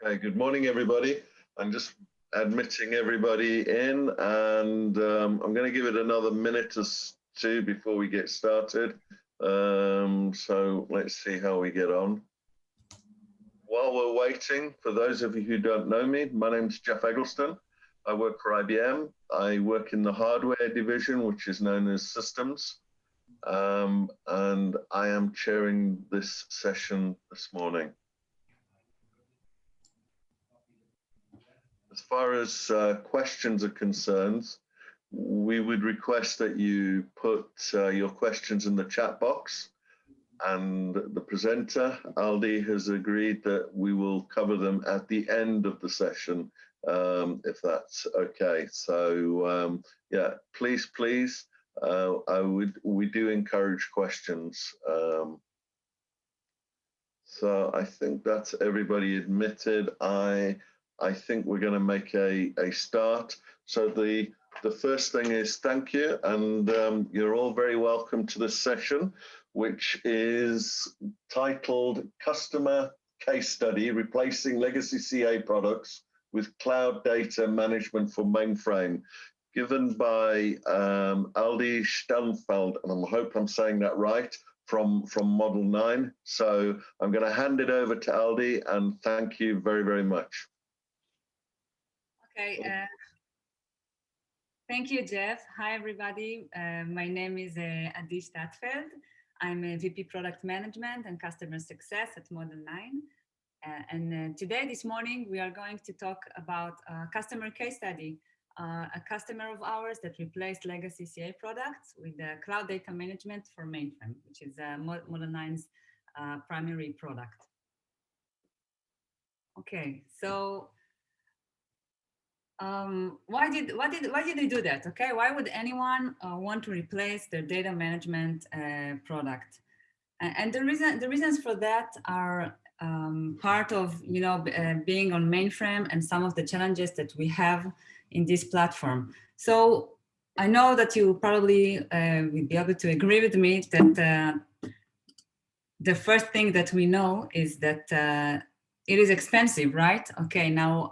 Okay, good morning, everybody. I'm just admitting everybody in, and I'm going to give it another minute or two before we get started. So let's see how we get on. While we're waiting, for those of you who don't know me, my name's Jeff Eggleston. I work for IBM. I work in the hardware division, which is known as systems. And I am chairing this session this morning. As far as questions are concerned, we would request that you put your questions in the chat box, and the presenter, Aldi, has agreed that we will cover them at the end of the session, if that's okay. So yeah, please, we do encourage questions. So I think that's everybody admitted. I think we're going to make a start. So the first thing is thank you, and you're all very welcome to this session, which is titled Customer Case Study, Replacing Legacy CA Products with Cloud Data Management for Mainframe, given by Aldi Stellenfeld, and I hope I'm saying that right, from Model 9. So I'm going to hand it over to Aldi, and thank you very, very much. Okay, thank you, Jeff. Hi, everybody. My name is Adi Stadtfeld. I'm a VP Product Management and Customer Success at Model 9. And today, this morning, we are going to talk about a customer case study, a customer of ours that replaced legacy CA products with cloud data management for Mainframe, which is Model 9's primary product. Okay, so why did they do that? Okay, why would anyone want to replace their data management product? And the reasons for that are part of being on Mainframe and some of the challenges that we have in this platform. So I know that you probably will be able to agree with me that the first thing that we know is that it is expensive, right? Okay, now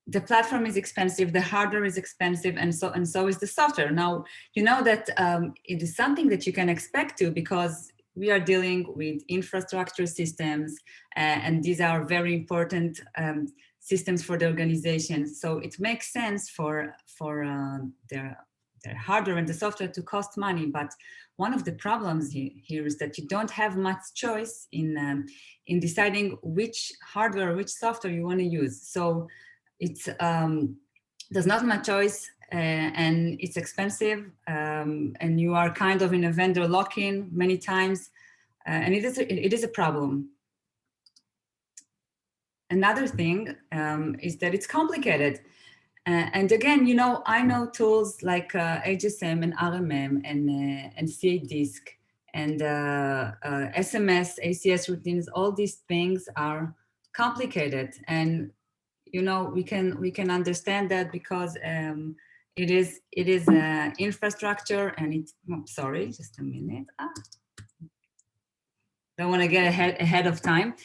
the platform is expensive, the hardware is expensive, and so is the software. Now, you know that it is something that you can expect to, because we are dealing with infrastructure systems, and these are very important systems for the organization. So it makes sense for their hardware and the software to cost money. But one of the problems here is that you don't have much choice in deciding which hardware, which software you want to use. So it's there's not much choice, and it's expensive, and you are kind of in a vendor lock-in many times, and it is a problem. Another thing is that it's complicated, and again, I know tools like HSM and RMM and CA disk and SMS, ACS routines. All these things are complicated, and we can understand that because it is infrastructure, and it's sorry, just a minute. Don't want to get ahead of time,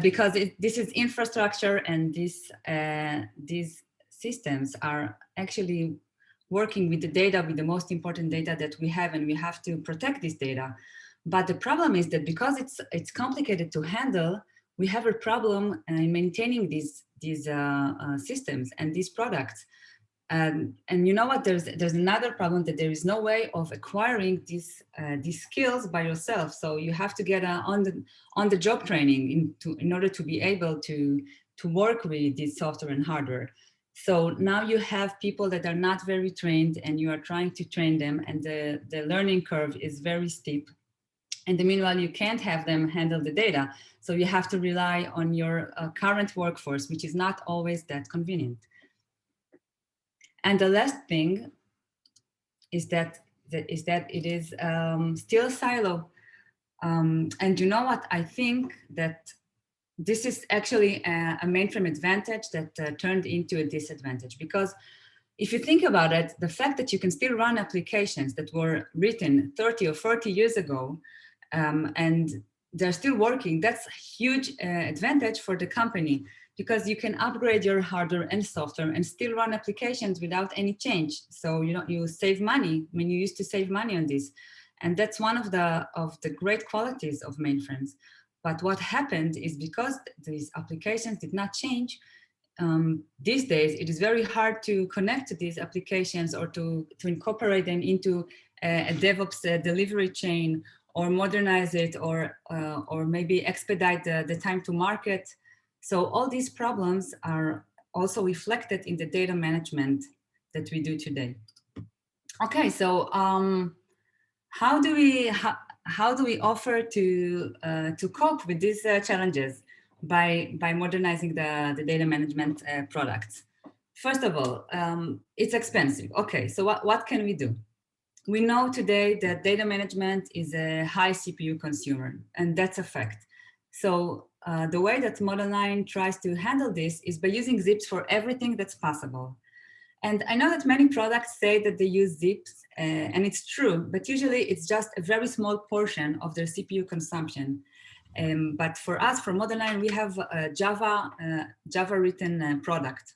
because this is infrastructure, and these systems are actually working with the data, with the most important data that we have, and we have to protect this data. But the problem is that because it's complicated to handle, we have a problem in maintaining these systems and these products. And you know what? There's another problem, that there is no way of acquiring these skills by yourself. So you have to get on the job training in order to be able to work with this software and hardware. So now you have people that are not very trained, and you are trying to train them, and the learning curve is very steep. And meanwhile, you can't have them handle the data. So you have to rely on your current workforce, which is not always that convenient. And the last thing is that it is still a silo. And you know what? I think that this is actually a Mainframe advantage that turned into a disadvantage, because if you think about it, the fact that you can still run applications that were written 30 or 40 years ago, and they're still working. That's a huge advantage for the company, because you can upgrade your hardware and software and still run applications without any change. So you save money. I mean, you used to save money on this. And that's one of the great qualities of mainframes. But what happened is, because these applications did not change, these days it is very hard to connect to these applications or to incorporate them into a DevOps delivery chain, or modernize it, or maybe expedite the time to market. So all these problems are also reflected in the data management that we do today. Okay, so how do we offer to cope with these challenges by modernizing the data management products? First of all, it's expensive. Okay, so what can we do? We know today that data management is a high CPU consumer, and that's a fact. So the way that Model 9 tries to handle this is by using zips for everything that's possible. And I know that many products say that they use zips, and it's true, but usually it's just a very small portion of their CPU consumption. But for us, for Model 9, we have a Java written product.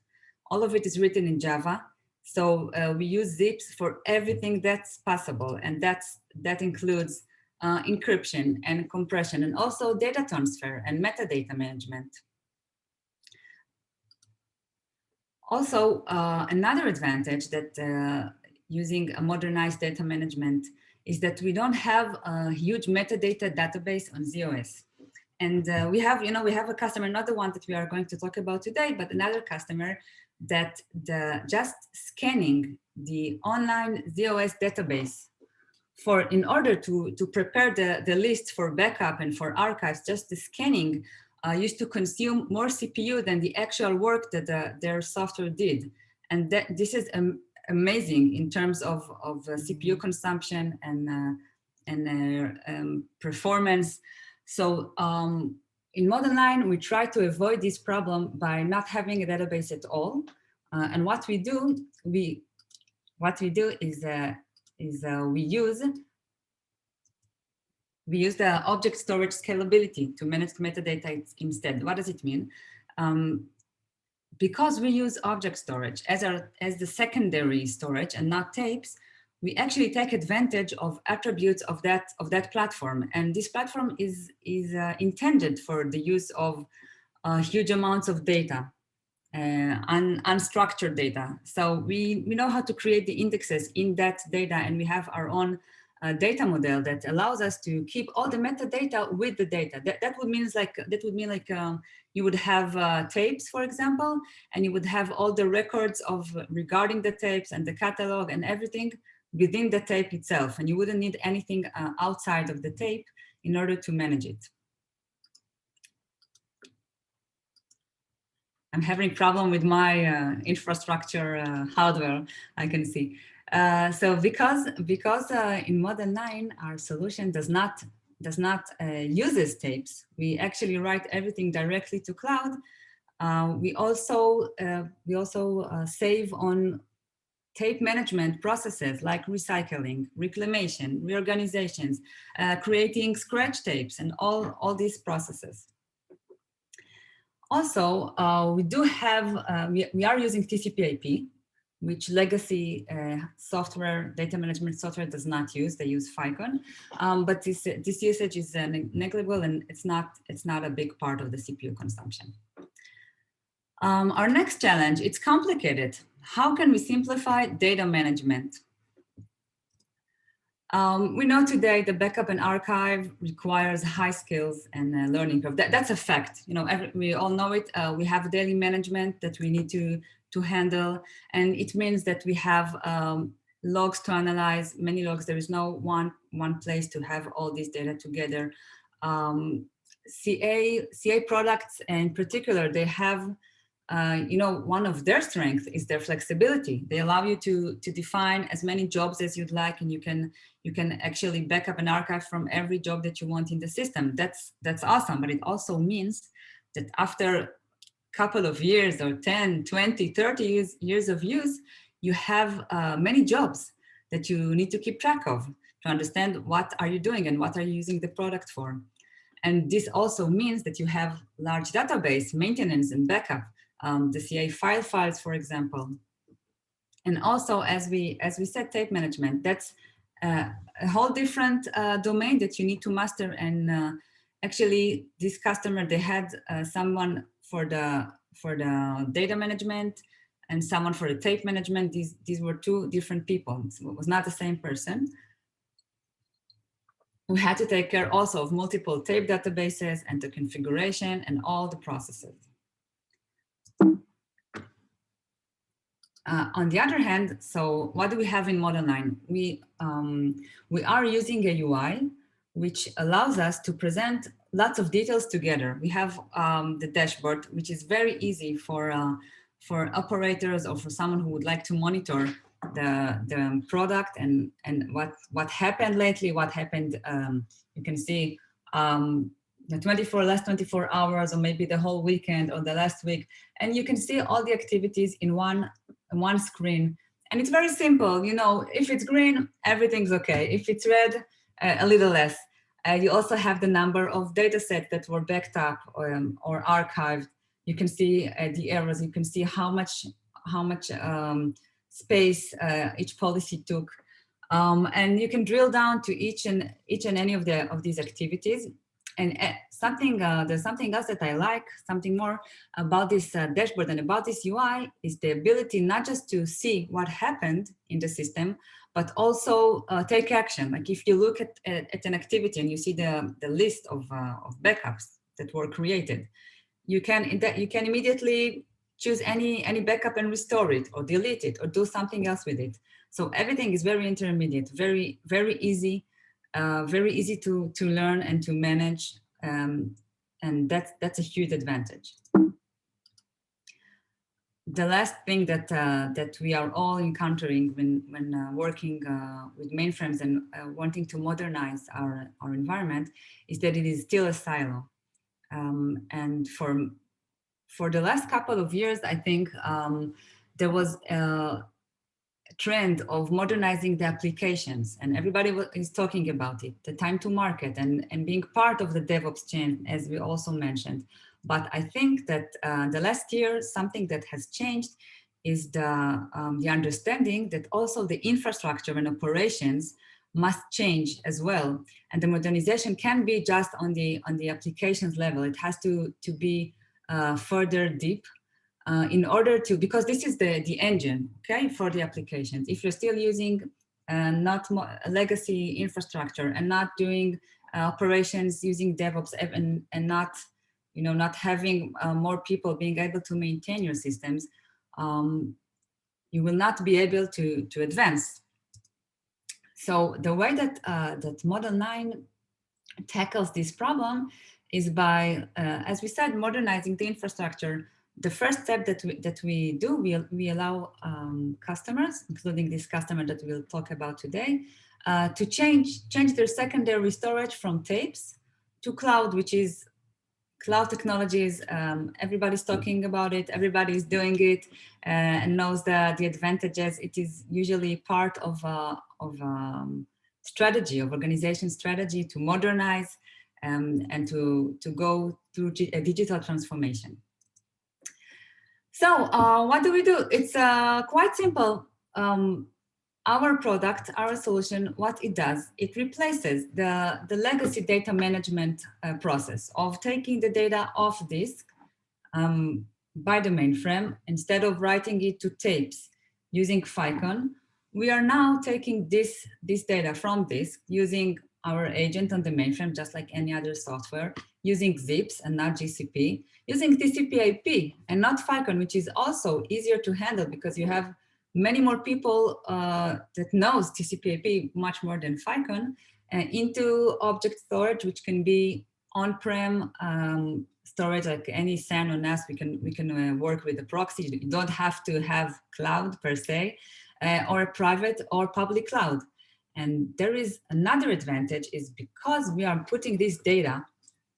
All of it is written in Java. So we use zips for everything that's possible. And that includes encryption and compression, and also data transfer and metadata management. Also, another advantage that using a modernized data management is that we don't have a huge metadata database on ZOS. And we have a customer, not the one that we are going to talk about today, but another customer that just scanning the online ZOS database in order to prepare the list for backup and for archives, just the scanning used to consume more CPU than the actual work that their software did. And this is amazing in terms of CPU consumption and performance. So in Model 9, we try to avoid this problem by not having a database at all. And what we do is we use the object storage scalability to manage metadata instead. What does it mean? Because we use object storage as the secondary storage and not tapes, we actually take advantage of attributes of that platform. And this platform is intended for the use of huge amounts of data, unstructured data. So we know how to create the indexes in that data, and we have our own data model that allows us to keep all the metadata with the data. That would mean like you would have tapes, for example, and you would have all the records regarding the tapes and the catalog and everything within the tape itself, and you wouldn't need anything outside of the tape in order to manage it. I'm having a problem with my infrastructure hardware, I can see. So because in Model 9, our solution does not uses tapes, we actually write everything directly to cloud. We also save on tape management processes like recycling, reclamation, reorganizations, creating scratch tapes, and all these processes. Also, we are using TCP/IP, which legacy software, data management software does not use. They use Ficon, but this usage is negligible, and it's not a big part of the CPU consumption. Our next challenge, it's complicated. How can we simplify data management? We know today the backup and archive requires high skills and learning curve. That's a fact. We all know it. We have daily management that we need to handle, and it means that we have logs to analyze, many logs. There is no one place to have all this data together. CA products in particular, they have one of their strengths is their flexibility. They allow you to define as many jobs as you'd like, and you can actually back up and archive from every job that you want in the system. That's awesome, but it also means that after a couple of years or 10, 20, 30 years of use, you have many jobs that you need to keep track of to understand what are you doing and what are you using the product for. And this also means that you have large database maintenance and backup, the CA files, for example. And also, as we said, tape management, that's a whole different domain that you need to master. And actually, this customer, they had someone for the data management and someone for the tape management. These were two different people. It was not the same person. We had to take care also of multiple tape databases and the configuration and all the processes. On the other hand, so what do we have in Model9? We are using a UI which allows us to present lots of details together. We have the dashboard, which is very easy for operators or for someone who would like to monitor the product and what happened lately, what happened. You can see the last 24 hours, or maybe the whole weekend or the last week, and you can see all the activities in one screen. And it's very simple. You know, if it's green, everything's okay. If it's red, a little less. You also have the number of data sets that were backed up or archived. You can see the errors. You can see how much space each policy took, and you can drill down to each and any of these activities. And there's something else that I like, something more about this dashboard and about this UI is the ability not just to see what happened in the system, but also take action. Like if you look at an activity and you see the list of backups that were created, you can immediately choose any backup and restore it or delete it or do something else with it. So everything is very intermediate, very, very easy. Very easy to learn and to manage, and that's a huge advantage. The last thing that we are all encountering when working with mainframes and wanting to modernize our environment is that it is still a silo. And for the last couple of years, I think there was trend of modernizing the applications, and everybody is talking about it, the time to market and being part of the DevOps chain, as we also mentioned. But I think that the last year, something that has changed is the understanding that also the infrastructure and operations must change as well. And the modernization can be just on the applications level. It has to be further deep. In order to, because this is the engine, okay, for the applications. If you're still using not legacy infrastructure and not doing operations using DevOps and not, you know, not having more people being able to maintain your systems, you will not be able to advance. So the way that that Model 9 tackles this problem is by, as we said, modernizing the infrastructure. The first step that we do, we allow customers, including this customer that we'll talk about today, to change their secondary storage from tapes to cloud, which is cloud technologies. Everybody's talking about it, everybody's doing it, and knows the advantages. It is usually part of strategy, of organization strategy to modernize and to go through a digital transformation. So what do we do? It's quite simple. Our product, our solution, what it does, it replaces the legacy data management process of taking the data off disk by the mainframe. Instead of writing it to tapes using Ficon, we are now taking this data from disk using our agent on the mainframe, just like any other software, using zips and not GCP, using TCP/IP and not Ficon, which is also easier to handle because you have many more people that knows TCP/IP much more than Ficon, into object storage, which can be on-prem storage, like any SAN or NAS. We can work with a proxy. You don't have to have cloud per se, or a private or public cloud. And there is another advantage, is because we are putting this data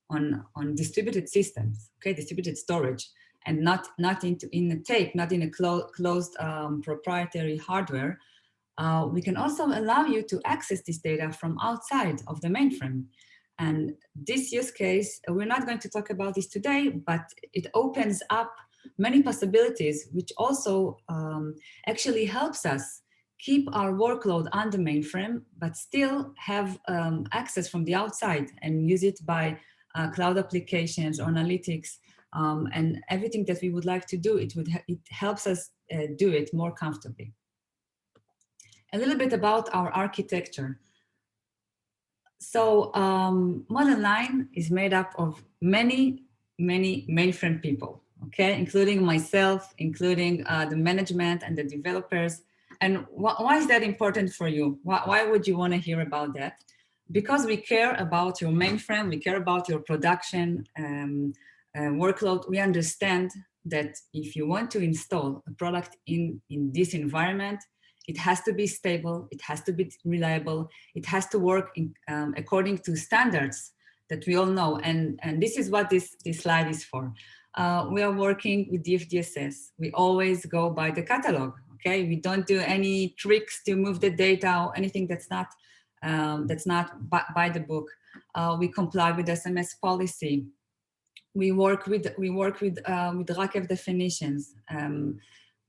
on distributed systems, okay, distributed storage, and not in a tape, not in a closed proprietary hardware. We can also allow you to access this data from outside of the mainframe. And this use case, we're not going to talk about this today, but it opens up many possibilities, which also actually helps us keep our workload on the mainframe, but still have access from the outside and use it by cloud applications or analytics and everything that we would like to do. It helps us do it more comfortably. A little bit about our architecture. So Model 9 is made up of many mainframe people, okay, including myself, including the management and the developers. And why is that important for you? Why would you want to hear about that? Because we care about your mainframe, we care about your production workload. We understand that if you want to install a product in this environment, it has to be stable, it has to be reliable, it has to work according to standards that we all know. And this is what this slide is for. We are working with DFDSS. We always go by the catalog, okay? We don't do any tricks to move the data or anything that's not by the book. We comply with SMS policy. We work with RACF definitions.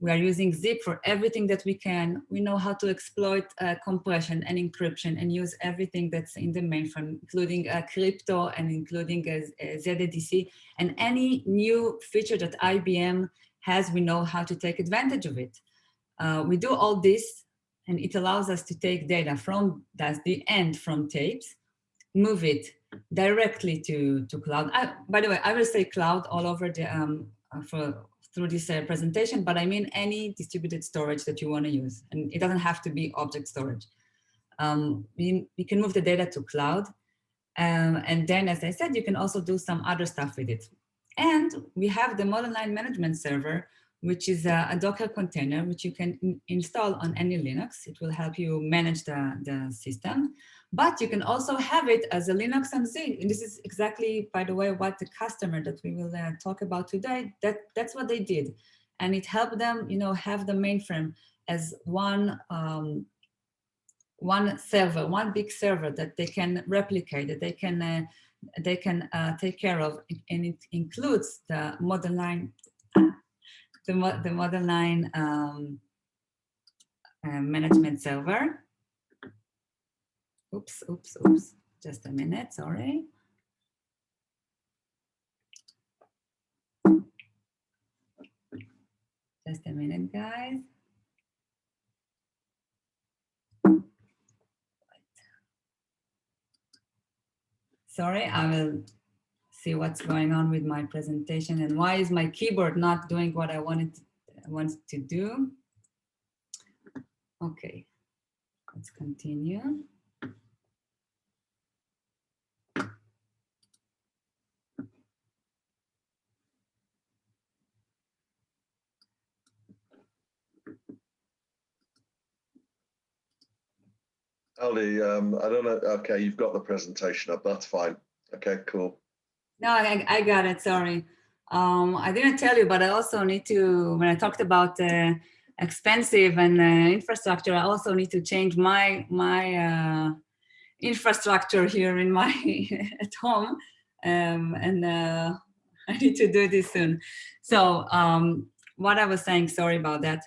We are using zip for everything that we can. We know how to exploit compression and encryption and use everything that's in the mainframe, including crypto and including ZDC. And any new feature that IBM has, we know how to take advantage of it. We do all this, and it allows us to take data from, that's the end, from tapes, move it directly to cloud. By the way, I will say cloud all over the through this presentation, but I mean any distributed storage that you want to use, and it doesn't have to be object storage. We can move the data to cloud, and then, as I said, you can also do some other stuff with it. And we have the Model 9 management server, which is a Docker container, which you can install on any Linux. It will help you manage the system. But you can also have it as a Linux on Z. And this is exactly, by the way, what the customer that we will talk about today, that's what they did. And it helped them, have the mainframe as one server, one big server that they can replicate, that they can take care of. And it includes the Model 9, the Model 9 management server. Oops, just a minute, sorry. Just a minute, guys. Sorry, I will see what's going on with my presentation and why is my keyboard not doing what I wanted to do. Okay, let's continue. Ali, I don't know. Okay, you've got the presentation up. That's fine. Okay, cool. No, I got it. Sorry. I didn't tell you, but I also need to, when I talked about expensive and infrastructure, I also need to change my infrastructure here in my at home, and I need to do this soon. So what I was saying, sorry about that,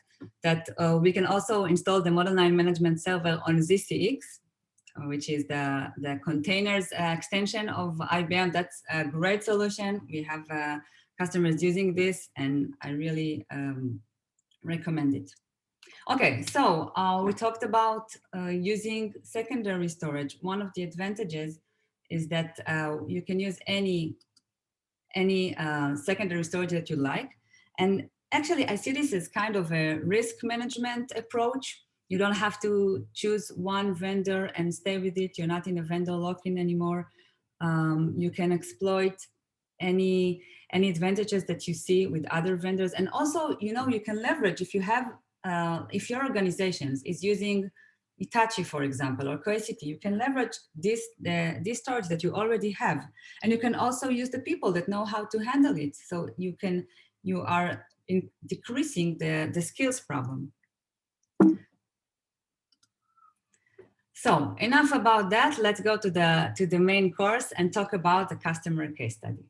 we can also install the Model 9 management server on ZCX, which is the containers extension of IBM. That's a great solution. We have customers using this, and I really recommend it. Okay, so we talked about using secondary storage. One of the advantages is that you can use any secondary storage that you like. And actually, I see this as kind of a risk management approach. You don't have to choose one vendor and stay with it. You're not in a vendor lock-in anymore. You can exploit any advantages that you see with other vendors. And also, you can leverage if you have, if your organization is using Hitachi, for example, or Cohesity, you can leverage this storage that you already have. And you can also use the people that know how to handle it. So you are decreasing the skills problem. So enough about that. Let's go to the main course and talk about the customer case study.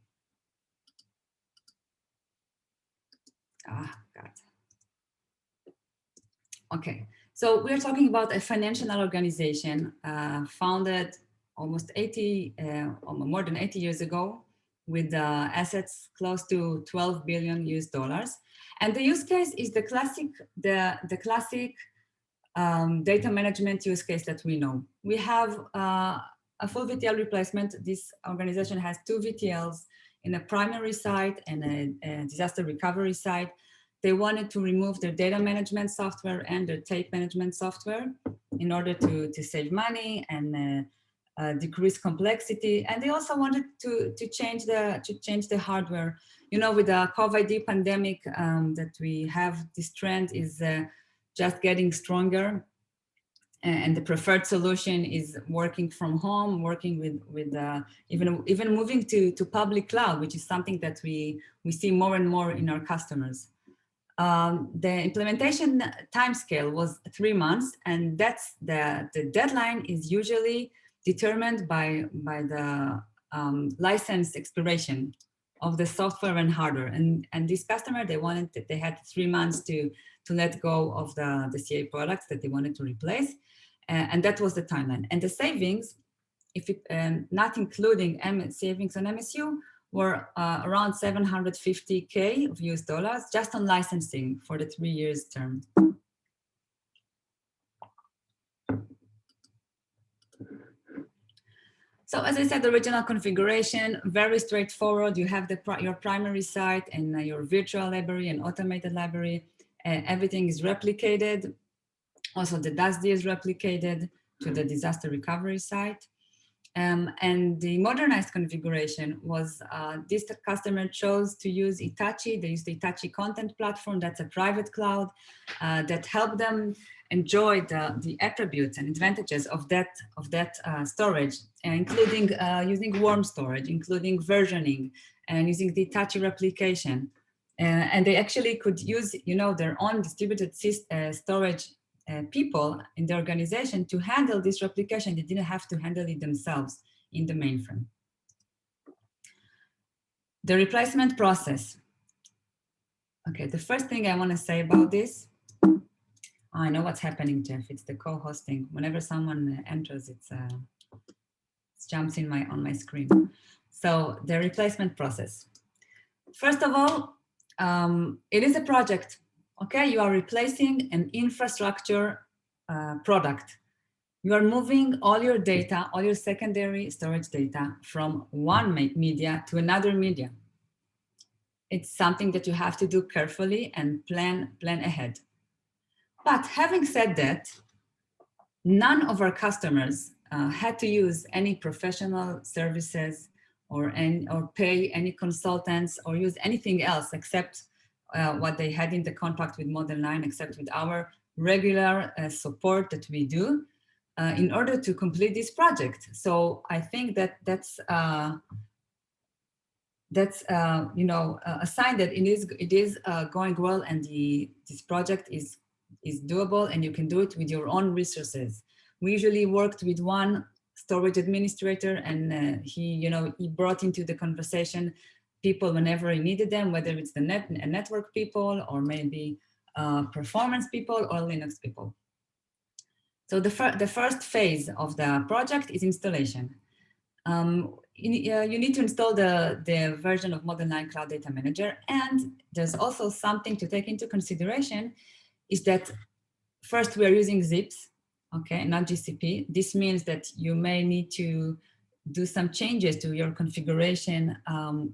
Ah, God. Okay, so we're talking about a financial organization founded almost more than 80 years ago, with assets close to 12 billion US dollars. And the use case is the classic data management use case that we know. We have a full VTL replacement. This organization has 2 VTLs in a primary site and a disaster recovery site. They wanted to remove their data management software and their tape management software in order to save money and decrease complexity. And they also wanted to change the hardware. You know, with the COVID pandemic that we have, this trend is just getting stronger, and the preferred solution is working from home, working with even moving to public cloud, which is something that we see more and more in our customers. The implementation timescale was 3 months, and that's the deadline is usually determined by the license expiration of the software and hardware. And this customer, they had 3 months to let go of the CA products that they wanted to replace, and that was the timeline. And the savings, if it not including savings on MSU, were around 750K of US dollars just on licensing for the 3 years term. So as I said, the original configuration, very straightforward. You have your primary site and your virtual library and automated library. Everything is replicated. Also, the DASD is replicated to the disaster recovery site. And the modernized configuration was, this customer chose to use Itachi. They used the Itachi content platform. That's a private cloud that helped them enjoy the attributes and advantages of that storage, including using warm storage, including versioning, and using the Itachi replication. And they actually could use, their own distributed storage people in the organization to handle this replication. They didn't have to handle it themselves in the mainframe. The replacement process. Okay, the first thing I want to say about this, I know what's happening, Jeff. It's the co-hosting. Whenever someone enters, it jumps in on my screen. So the replacement process. First of all, it is a project. Okay, you are replacing an infrastructure product. You are moving all your data, all your secondary storage data from one media to another media. It's something that you have to do carefully and plan ahead. But having said that, none of our customers had to use any professional services or pay any consultants or use anything else except what they had in the contract with modernize, except with our regular support that we do in order to complete this project. So I think that's a sign that it is going well, and this project is doable, and you can do it with your own resources. We usually worked with one storage administrator, and he brought into the conversation people whenever he needed them, whether it's the network people or maybe performance people or Linux people. So the first phase of the project is installation. You need to install the version of Modernize Cloud Data Manager, and there's also something to take into consideration is that first we are using zips, okay, not GCP. This means that you may need to do some changes to your configuration.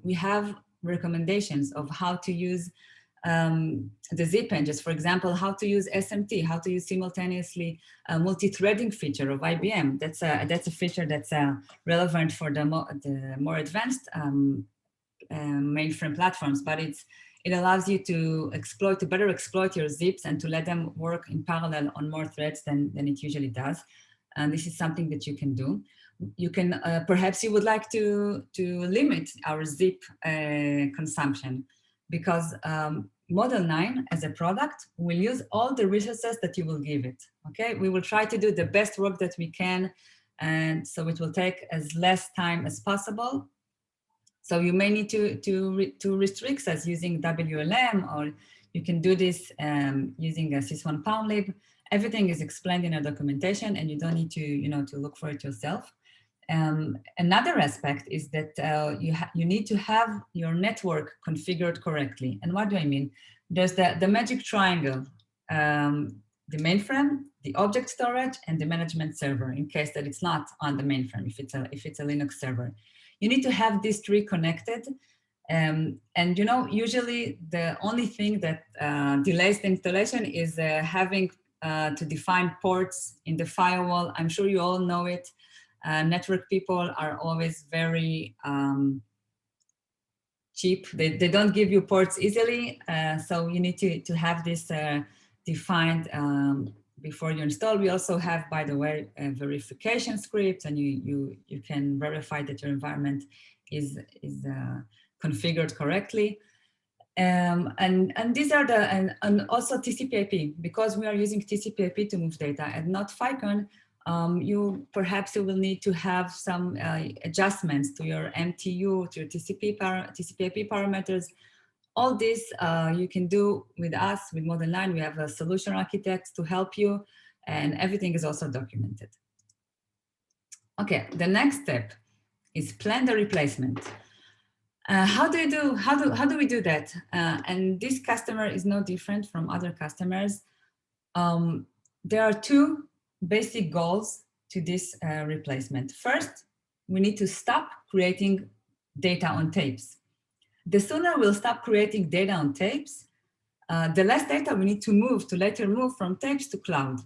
We have recommendations of how to use the zip engines, for example, how to use SMT, how to use simultaneously multi-threading feature of IBM. That's a feature that's relevant for the more advanced mainframe platforms, but it allows you to better exploit your zips and to let them work in parallel on more threads than it usually does. And this is something that you can do. You can, perhaps you would like to limit our zip consumption, because Model 9 as a product will use all the resources that you will give it. Okay, we will try to do the best work that we can, and so it will take as less time as possible. So you may need to restrict us using WLM, or you can do this using a sys1 poundlib. Everything is explained in a documentation, and you don't need to to look for it yourself. Another aspect is that you need to have your network configured correctly. And what do I mean? There's the magic triangle, the mainframe, the object storage, and the management server, in case that it's not on the mainframe, if it's a Linux server. You need to have these three connected. And usually the only thing that delays the installation is having to define ports in the firewall. I'm sure you all know it. Network people are always very cheap. They don't give you ports easily. So you need to have this defined before you install. We also have, by the way, a verification script, and you can verify that your environment is configured correctly. And these are and also TCP/IP, because we are using TCP/IP to move data and not FICON. You will need to have some adjustments to your MTU, to your TCP/IP parameters. All this you can do with us, with Model 9. We have a solution architects to help you, and everything is also documented. Okay, the next step is plan the replacement. How do we do that? And this customer is no different from other customers. There are two basic goals to this replacement. First, we need to stop creating data on tapes. The sooner we'll stop creating data on tapes, the less data we need to later move from tapes to cloud.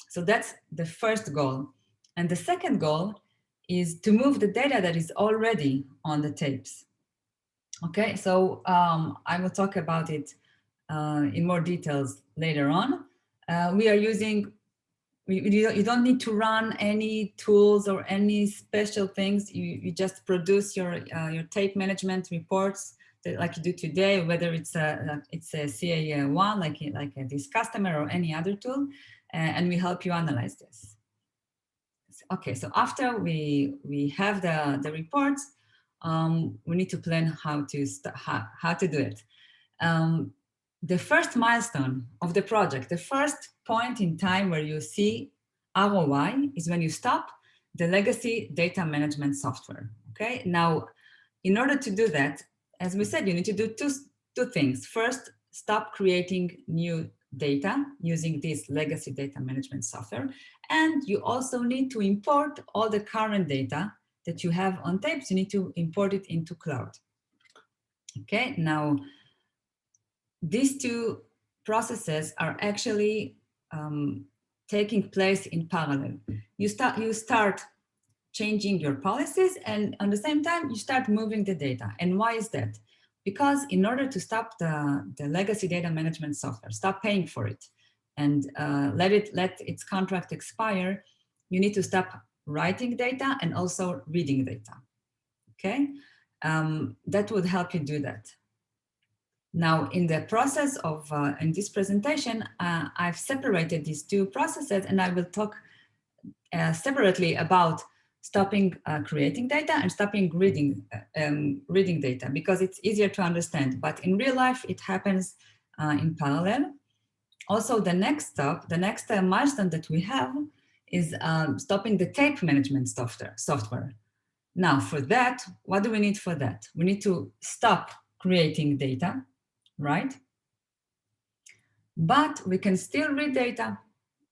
So that's the first goal. And the second goal is to move the data that is already on the tapes. Okay, so I will talk about it in more details later on. We are using, you don't need to run any tools or any special things. You just produce your tape management reports like you do today, whether it's a CA1 like this customer or any other tool, and we help you analyze this. Okay, so after we have the reports, we need to plan how to do it. The first milestone of the project, the first point in time where you see ROI is when you stop the legacy data management software. Okay, now in order to do that, as we said, you need to do two things. First, stop creating new data using this legacy data management software. And you also need to import all the current data that you have on tapes. You need to import it into cloud. Okay, now these two processes are actually taking place in parallel. You start changing your policies, and at the same time, you start moving the data. And why is that? Because in order to stop the legacy data management software, stop paying for it, and let its contract expire, you need to stop writing data and also reading data. Okay, that would help you do that. Now, in the process of, in this presentation, I've separated these two processes, and I will talk separately about stopping creating data and stopping reading data, because it's easier to understand. But in real life, it happens in parallel. Also, the next milestone that we have is stopping the tape management software. Now, for that, what do we need for that? We need to stop creating data, right? But we can still read data.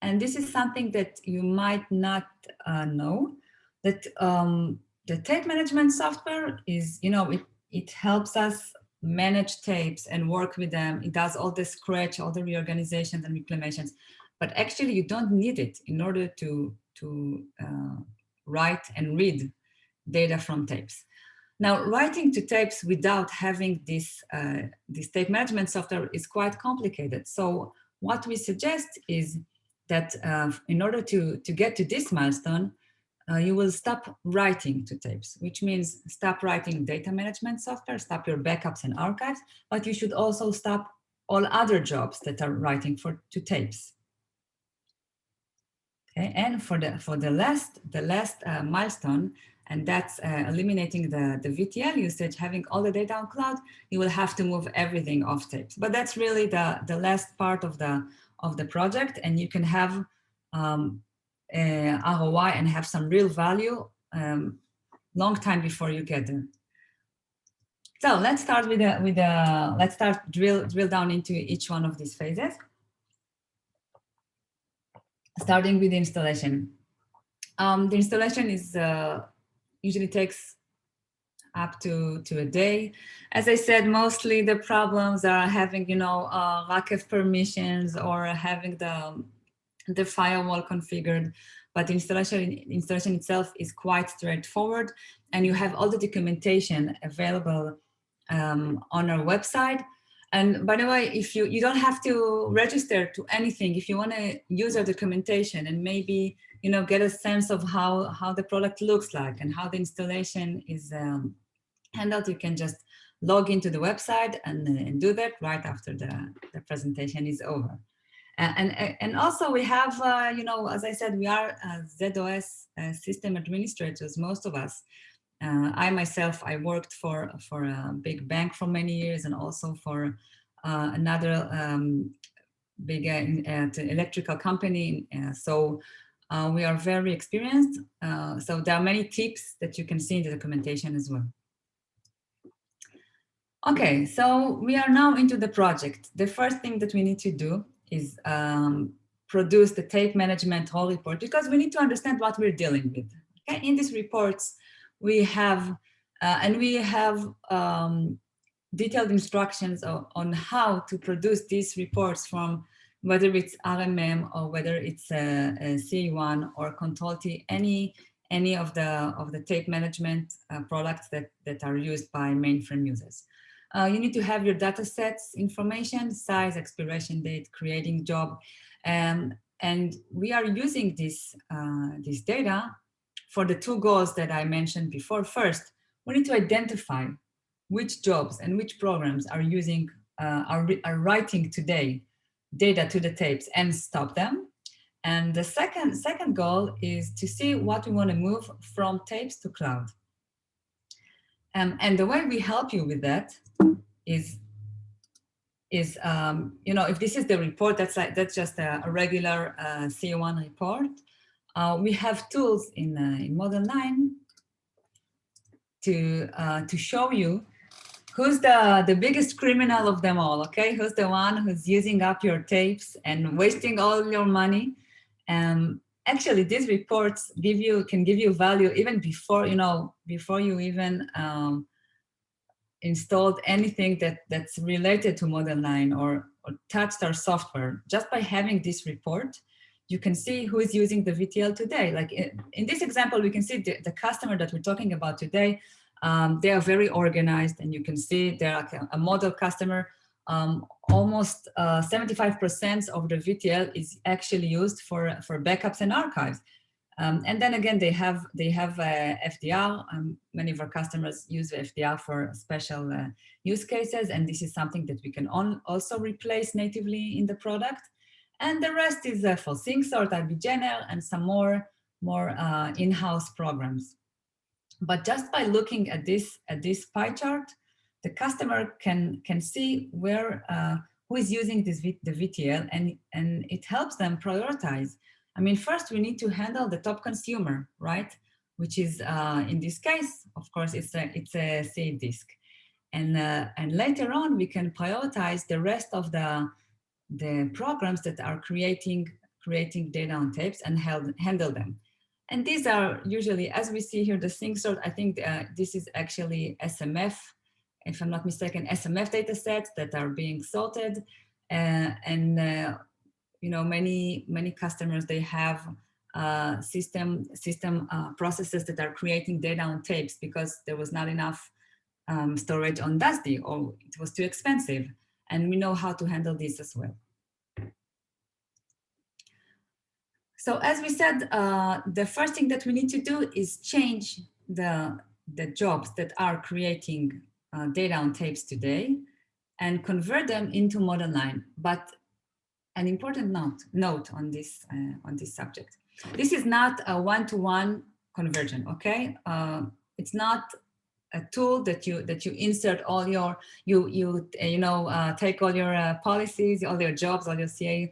And this is something that you might not know, that the tape management software is, it helps us manage tapes and work with them. It does all the scratch, all the reorganizations and reclamations. But actually, you don't need it in order to write and read data from tapes. Now, writing to tapes without having this tape management software is quite complicated. So what we suggest is that in order to get to this milestone, you will stop writing to tapes, which means stop writing data management software, stop your backups and archives, but you should also stop all other jobs that are writing to tapes. Okay, and for the last milestone, and that's eliminating the VTL usage, having all the data on cloud, you will have to move everything off tapes. But that's really the last part of the project, and you can have ROI and have some real value long time before you get there. So let's start let's start drill down into each one of these phases. Starting with the installation. The installation is usually takes up to a day. As I said, mostly the problems are having, lack of permissions or having the firewall configured, but installation itself is quite straightforward, and you have all the documentation available on our website. And by the way, if you don't have to register to anything, if you want to use our documentation and maybe get a sense of how the product looks like and how the installation is handled, you can just log into the website and do that right after the presentation is over. And also we have, as I said, we are ZOS system administrators, most of us. I myself, I worked for a big bank for many years and also for another big electrical company. So we are very experienced. So there are many tips that you can see in the documentation as well. Okay, so we are now into the project. The first thing that we need to do is produce the tape management whole report, because we need to understand what we're dealing with. Okay, in these reports, we have detailed instructions on how to produce these reports, from whether it's RMM or whether it's a CA1 or Control-T, any of the tape management products that are used by mainframe users. You need to have your data sets information, size, expiration date, creating job, and we are using this data for the two goals that I mentioned before. First, we need to identify which jobs and which programs are using are writing today data to the tapes and stop them. And the second goal is to see what we want to move from tapes to cloud. And the way we help you with that is if this is the report, that's just a regular CA1 report. We have tools in modernize to show you who's the biggest criminal of them all. Okay, who's the one who's using up your tapes and wasting all your money? Actually, these reports can give you value even before you even installed anything that's related to modernize or touched our software. Just by having this report, you can see who is using the VTL today. Like in this example, we can see the customer that we're talking about today. They are very organized, and you can see they're like a model customer. Almost 75% of the VTL is actually used for backups and archives. And then again, they have FDR. Many of our customers use FDR for special use cases, and this is something that we can also replace natively in the product. And the rest is for SyncSort, IBGener, and some more in-house programs. But just by looking at this pie chart, the customer can see where who is using the VTL, and it helps them prioritize. I mean, first we need to handle the top consumer, right? Which is in this case, of course, it's a C disk, and later on we can prioritize the rest of the programs that are creating data on tapes and handle them. And these are usually, as we see here, the SyncSort. I think this is actually SMF, if I'm not mistaken, SMF data sets that are being sorted, many customers, they have system processes that are creating data on tapes because there was not enough storage on DASD, or it was too expensive. And we know how to handle this as well. So as we said, the first thing that we need to do is change the jobs that are creating data on tapes today and convert them into model 9. But an important note on this subject. This is not a one-to-one conversion, okay? It's not a tool that you insert all your take all your policies, all your jobs, all your CA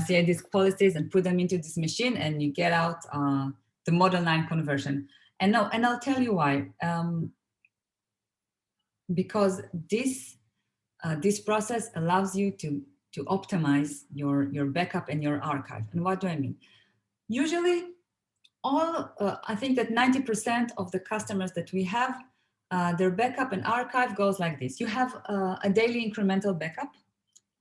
disk policies, and put them into this machine, and you get out the model 9 conversion. And no, and I'll tell you why. Because this process allows you to optimize your backup and your archive. And what do I mean? Usually, I think that 90% of the customers that we have, their backup and archive goes like this. You have a daily incremental backup,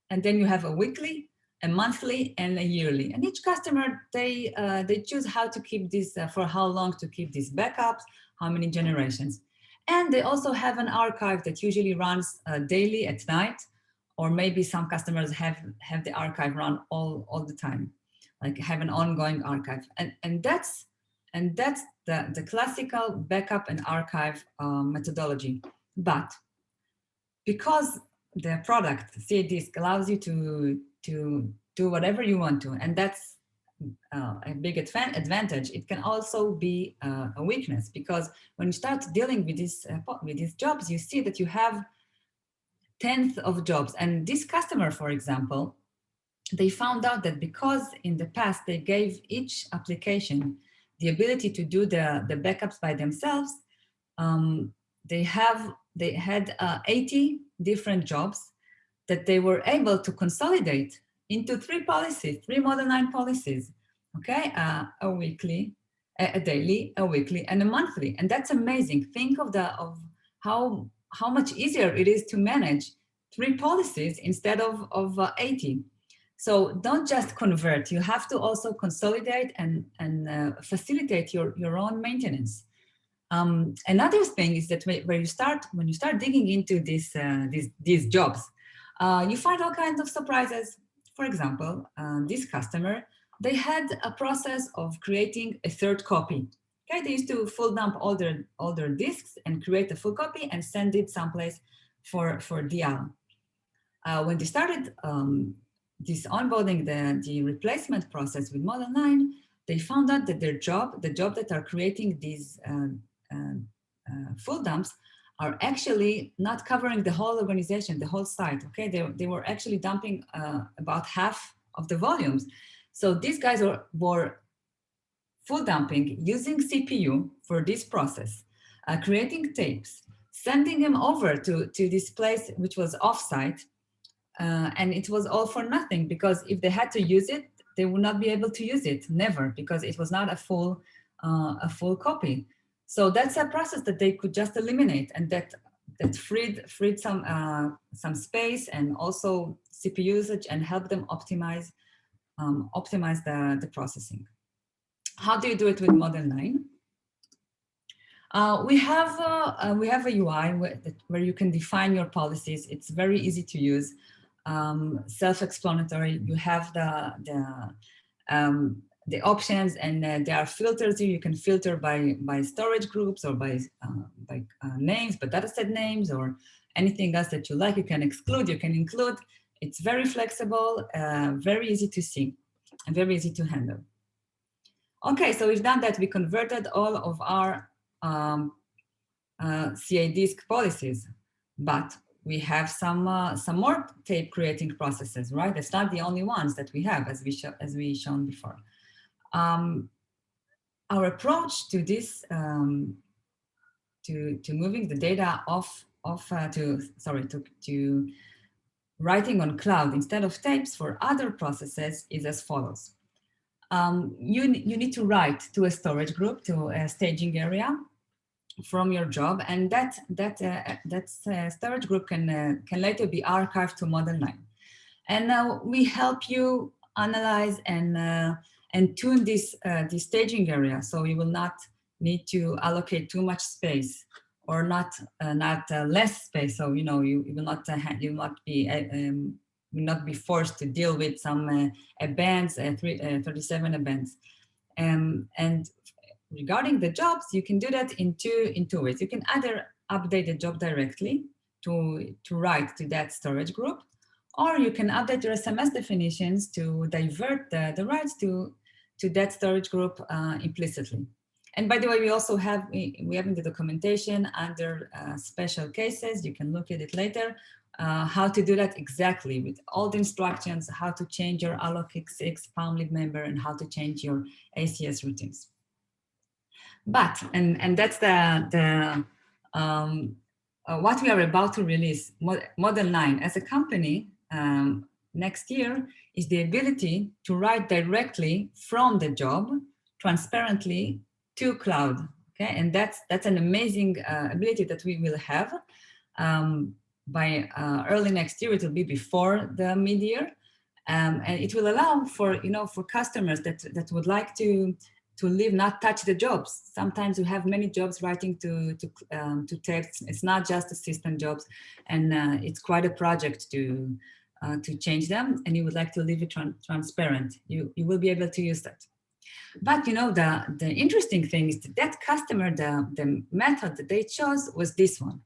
and then you have a weekly, a monthly, and a yearly. And each customer, they choose how to keep this, for how long to keep these backups, how many generations. And they also have an archive that usually runs daily at night, or maybe some customers have the archive run all the time, like have an ongoing archive. And that's the classical backup and archive methodology. But because the product CA Disk allows you to do whatever you want to, and that's a big advantage. It can also be a weakness, because when you start dealing with these jobs, you see that you have tens of jobs. And this customer, for example, they found out that because in the past they gave each application the ability to do the backups by themselves, they had 80 different jobs that they were able to consolidate into 3 policies, 3 model 9 policies, okay? A weekly, a daily, a weekly, and a monthly. And that's amazing. Think of how much easier it is to manage 3 policies instead of 80. So don't just convert, you have to also consolidate and facilitate your own maintenance. Another thing is that when you start digging into these jobs, you find all kinds of surprises. For example, this customer, they had a process of creating a third copy. Okay, they used to full dump all their disks and create a full copy and send it someplace for DL. When they started this onboarding, the replacement process with Model 9, they found out that the job that are creating these full dumps are actually not covering the whole organization, the whole site, okay? They were actually dumping about half of the volumes. So these guys were full dumping using CPU for this process, creating tapes, sending them over to this place which was offsite, and it was all for nothing, because if they had to use it, they would not be able to use it, never, because it was not a full copy. So that's a process that they could just eliminate, and that freed some space and also CPU usage, and help them optimize the processing. How do you do it with Model 9? We have a UI where you can define your policies. It's very easy to use, self-explanatory. You have the options, and there are filters here. You can filter by storage groups, or by names, by dataset names, or anything else that you like. You can exclude, you can include. It's very flexible, very easy to see, and very easy to handle. Okay, so we've done that. We converted all of our CA disk policies, but we have some more tape creating processes, right? It's not the only ones that we have, as we shown before. Our approach to this, to moving the data to writing on cloud instead of tapes for other processes is as follows. You need to write to a storage group, to a staging area from your job, and that storage group can later be archived to Model 9. And now we help you analyze and tune this staging area, so you will not need to allocate too much space, or not less space. So you will not be forced to deal with some abandons, 37 abandons. And regarding the jobs, you can do that in two ways. You can either update the job directly to write to that storage group, or you can update your SMS definitions to divert the writes to that storage group implicitly. And by the way, we also have, we have in the documentation under special cases, you can look at it later, how to do that exactly with all the instructions, how to change your alloc6 palmlib member and how to change your ACS routines. But, and that's what we are about to release, modernize as a company next year, is the ability to write directly from the job, transparently to cloud. Okay, and that's an amazing ability that we will have by early next year. It will be before the mid-year, and it will allow for for customers that would like to live, not touch the jobs. Sometimes you have many jobs writing to text. It's not just the system jobs, and it's quite a project to change them. And you would like to leave it transparent. You will be able to use that. But the interesting thing is that customer, the method that they chose was this one.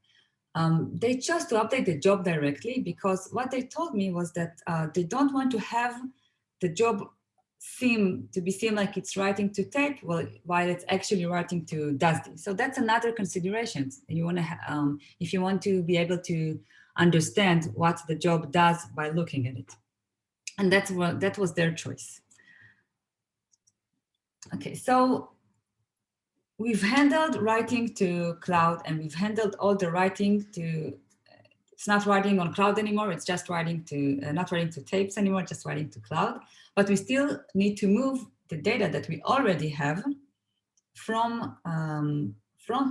They chose to update the job directly because what they told me was that they don't want to have the job seem like it's writing to tape while it's actually writing to DASD. So that's another consideration. You want to if you want to be able to understand what the job does by looking at it, and that was their choice. Okay, so we've handled writing to cloud, and we've handled all the writing to. It's not writing on cloud anymore. It's just writing to, not writing to tapes anymore, just writing to cloud. But we still need to move the data that we already have from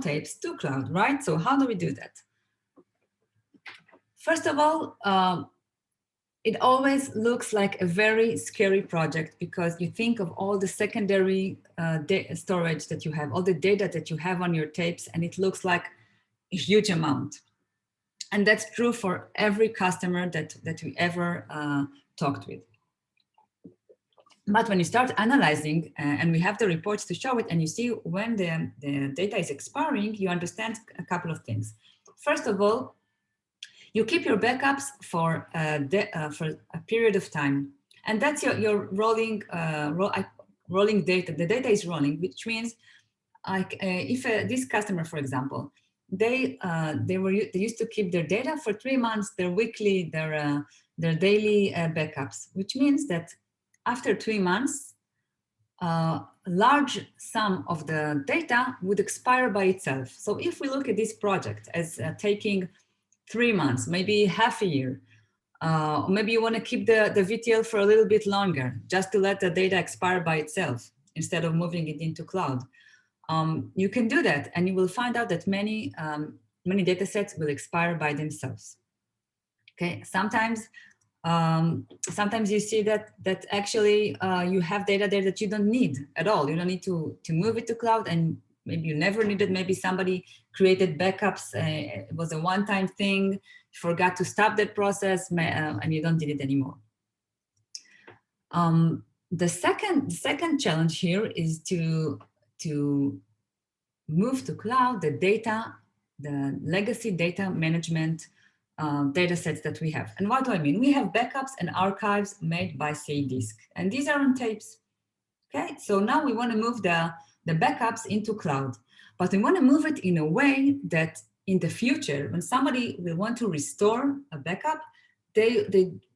tapes to cloud, right? So how do we do that? First of all, it always looks like a very scary project because you think of all the secondary storage that you have, all the data that you have on your tapes, and it looks like a huge amount. And that's true for every customer that we ever talked with. But when you start analyzing, and we have the reports to show it, and you see when the data is expiring, you understand a couple of things. First of all, you keep your backups for a period of time. And that's your rolling data. The data is rolling, which means like if this customer, for example, they used to keep their data for 3 months, their weekly, their daily backups, which means that after 3 months, a large sum of the data would expire by itself. So if we look at this project as taking 3 months, maybe half a year, maybe you want to keep the VTL for a little bit longer, just to let the data expire by itself instead of moving it into cloud. You can do that, and you will find out that many data sets will expire by themselves. Okay, sometimes you see that actually you have data there that you don't need at all. You don't need to move it to cloud, and maybe you never need it. Maybe somebody created backups. It was a one-time thing. You forgot to stop that process, and you don't need it anymore. The second challenge here is to move to cloud the legacy data management data sets that we have. And what do I mean? We have backups and archives made by CADisk, and these are on tapes. Okay, so now we want to move the backups into cloud, but we want to move it in a way that in the future, when somebody will want to restore a backup, they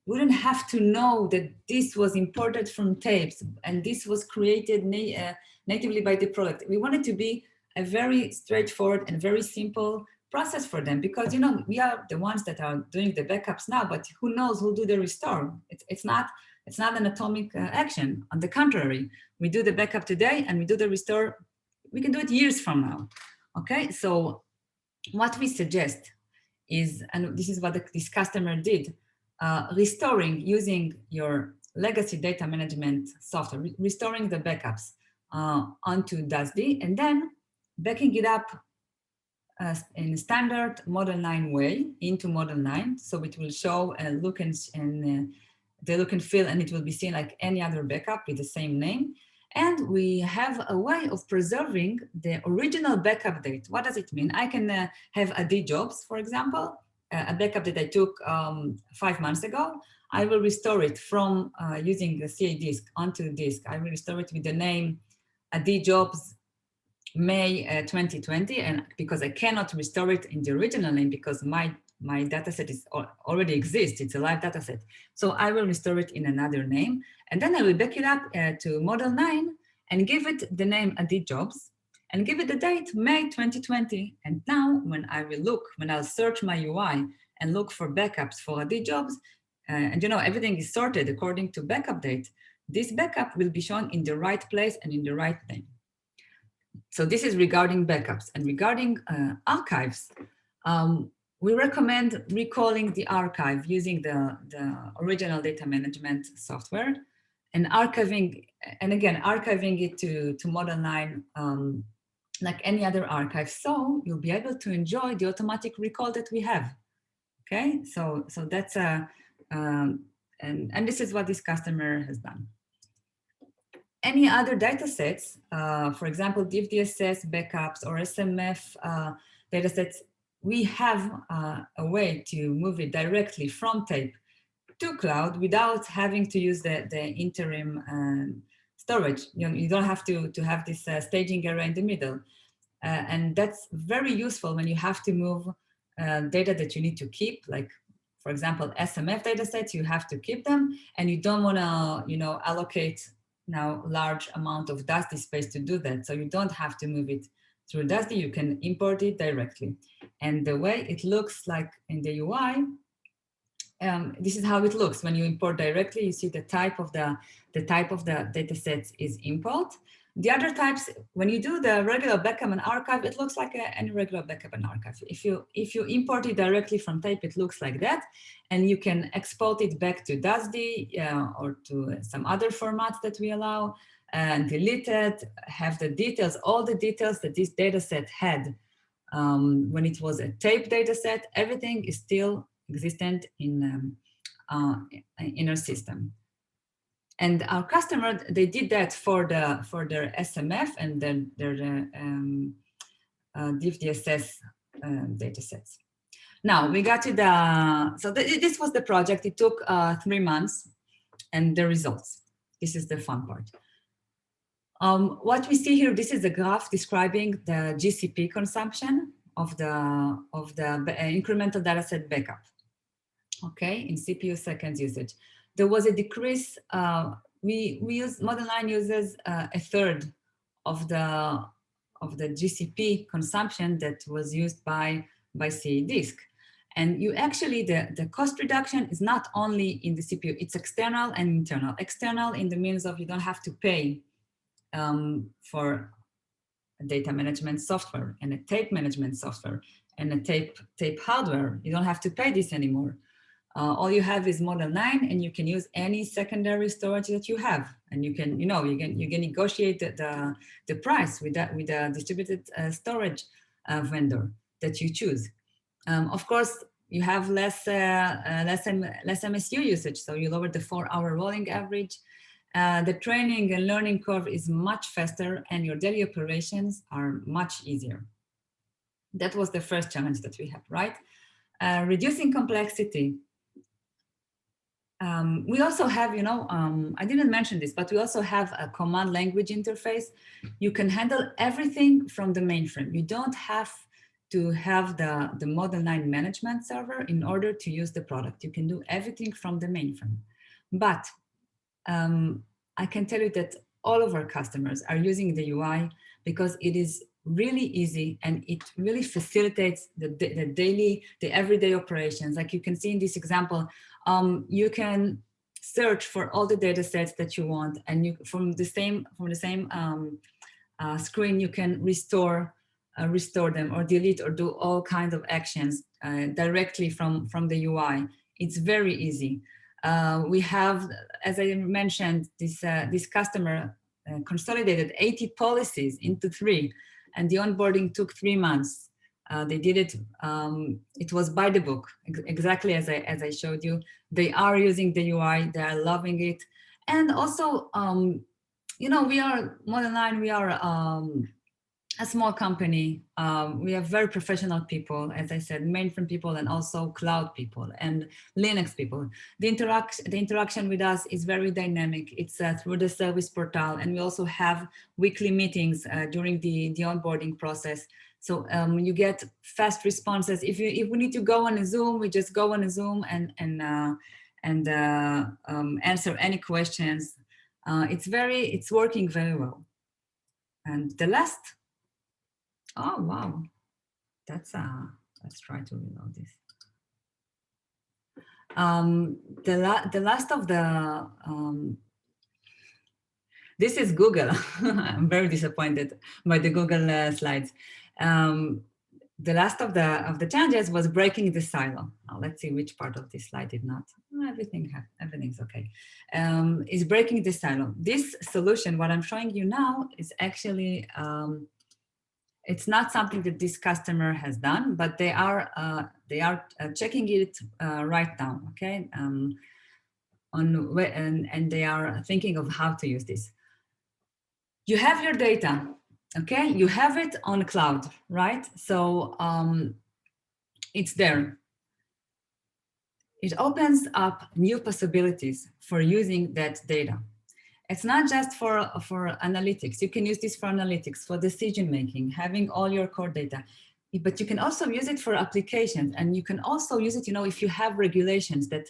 wouldn't have to know that this was imported from tapes and this was created natively by the product. We want it to be a very straightforward and very simple process for them, because we are the ones that are doing the backups now, but who knows who'll do the restore. It's not an atomic action. On the contrary, we do the backup today and we do the restore. We can do it years from now. Okay, so what we suggest is, and this is what this customer did, restoring using your legacy data management software, restoring the backups onto DASD, and then backing it up in a standard modernize way into modernize, so it will show a look and the look and feel, and it will be seen like any other backup with the same name. And we have a way of preserving the original backup date. What does it mean? I can have AD jobs, for example, a backup that I took 5 months ago, I will restore it from using the CA disk onto the disk. I will restore it with the name Jobs May 2020, and because I cannot restore it in the original name because my dataset is already exists, it's a live dataset. So I will restore it in another name, and then I will back it up to model 9 and give it the name Jobs and give it the date May 2020. And now when I'll search my UI and look for backups for Jobs, and everything is sorted according to backup date, this backup will be shown in the right place and in the right name. So this is regarding backups. And regarding archives, we recommend recalling the archive using the original data management software and archiving it to Model 9 like any other archive. So you'll be able to enjoy the automatic recall that we have. Okay, so that's and this is what this customer has done. Any other datasets, for example, DiffDSS backups or SMF datasets, we have a way to move it directly from tape to cloud without having to use the interim storage. You don't have to have this staging array in the middle. And that's very useful when you have to move data that you need to keep, like, for example, SMF datasets, you have to keep them, and you don't want to, allocate now large amount of DASD space to do that. So you don't have to move it through DASD, you can import it directly. And the way it looks like in the UI, this is how it looks. When you import directly, you see the type of the datasets is import. The other types, when you do the regular backup and archive, it looks like any regular backup and archive. If you import it directly from tape, it looks like that, and you can export it back to DASD or to some other formats that we allow, and delete it, have the details, all the details that this dataset had when it was a tape dataset. Everything is still existent in our system. And our customer, they did that for their SMF and then their DiffDSS datasets. Now we got to this was the project. It took 3 months, and the results. This is the fun part. What we see here, this is a graph describing the GCP consumption of the incremental dataset backup. Okay, in CPU seconds usage. There was a decrease. Model 9 uses a third of the GCP consumption that was used by CA disk. And you actually, the cost reduction is not only in the CPU, it's external and internal. External in the means of you don't have to pay for a data management software and a tape management software and a tape hardware. You don't have to pay this anymore. All you have is Model 9, and you can use any secondary storage that you have, and you can negotiate the price with a distributed storage vendor that you choose. Of course, you have less MSU usage, so you lower the 4-hour rolling average. The training and learning curve is much faster, and your daily operations are much easier. That was the first challenge that we had, right? Reducing complexity. We also have, I didn't mention this, but we also have a command language interface. You can handle everything from the mainframe. You don't have to have the Model 9 management server in order to use the product. You can do everything from the mainframe. But I can tell you that all of our customers are using the UI because it is really easy and it really facilitates the everyday operations. Like you can see in this example, you can search for all the data sets that you want, and from the same screen you can restore them or delete or do all kinds of actions directly from the UI. It's very easy. We have, as I mentioned, this customer consolidated 80 policies into 3, and the onboarding took 3 months. They did it, it was by the book, exactly as I showed you. They are using the UI, they are loving it. And also, we are, Model 9, we are a small company. We have very professional people, as I said, mainframe people and also cloud people and Linux people. The interaction with us is very dynamic. It's through the service portal, and we also have weekly meetings during the onboarding process. So you get fast responses. If we need to go on a Zoom, we just go on a Zoom and answer any questions. It's working very well. And the last. Oh, wow. Let's try to reload this. The last of the, this is Google. I'm very disappointed by the Google slides. The last of the challenges was breaking the silo. Now, let's see which part of this slide did not. Everything's okay. Is breaking the silo. This solution, what I'm showing you now, is actually it's not something that this customer has done, but they are checking it right now, okay? And they are thinking of how to use this. You have your data, okay? You have it on cloud, right? So it's there. It opens up new possibilities for using that data. It's not just for analytics. You can use this for analytics, for decision making, having all your core data. But you can also use it for applications, and you can also use it, if you have regulations that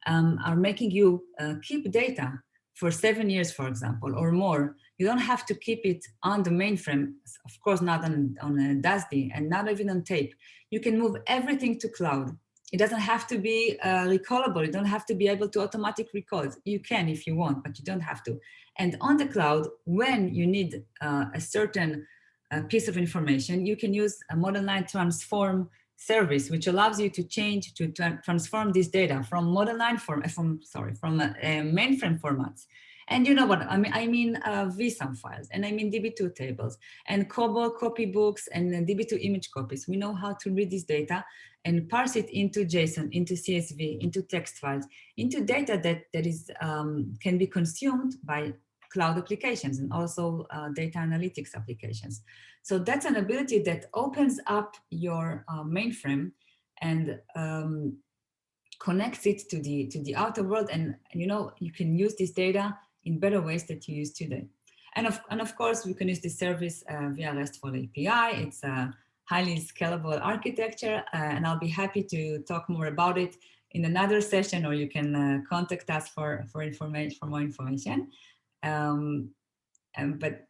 are making you keep data for 7 years, for example, or more. You don't have to keep it on the mainframe, of course, not on a DASD and not even on tape. You can move everything to cloud. It doesn't have to be recallable. You don't have to be able to automatic recall it. You can if you want, but you don't have to. And on the cloud, when you need a certain piece of information, you can use a modernize transform service, which allows you to change, to transform this data from mainframe formats. And you know what, I mean VSOM files, and I mean DB2 tables, and COBOL copy books, and DB2 image copies. We know how to read this data and parse it into JSON, into CSV, into text files, into data that is can be consumed by cloud applications and also data analytics applications. So that's an ability that opens up your mainframe and connects it to the outer world, and you can use this data in better ways that you use today. And of course, we can use this service via RESTful API. It's a highly scalable architecture, and I'll be happy to talk more about it in another session, or you can contact us for more information. But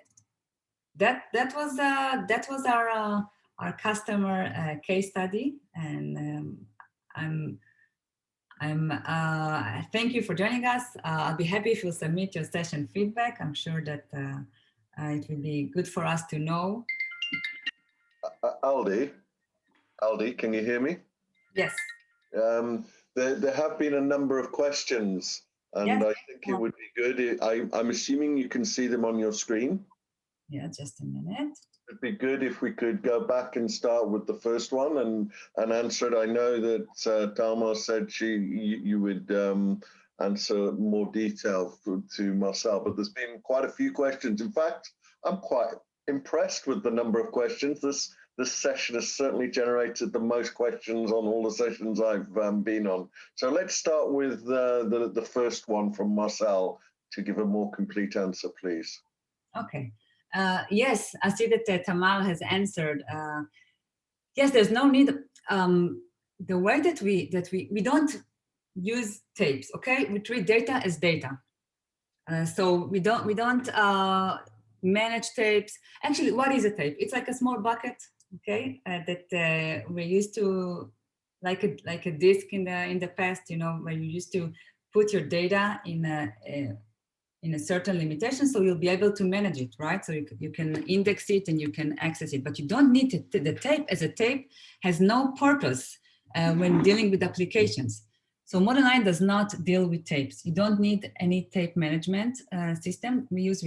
that was our customer case study, and thank you for joining us. I'll be happy if you'll submit your session feedback. I'm sure that it will be good for us to know. Aldi, can you hear me? Yes. There have been a number of questions, and yes. I think it would be good. I'm assuming you can see them on your screen. Yeah, just a minute. It'd be good if we could go back and start with the first one and answer it. I know that Talma said you would answer more detail to Marcel, but there's been quite a few questions. In fact, I'm quite impressed with the number of questions. This session has certainly generated the most questions on all the sessions I've been on. So let's start with the first one from Marcel to give a more complete answer, please. Okay. Yes, I see that Tamar has answered. Yes, there's no need. The way that we don't use tapes, okay? We treat data as data. So we don't manage tapes. Actually, what is a tape? It's like a small bucket, okay? That we used to, like a disk in the past, where you used to put your data in a certain limitation, so you'll be able to manage it, right? So you can index it and you can access it, but you don't need it. The tape as a tape has no purpose when dealing with applications. So modernize does not deal with tapes. You don't need any tape management system. We use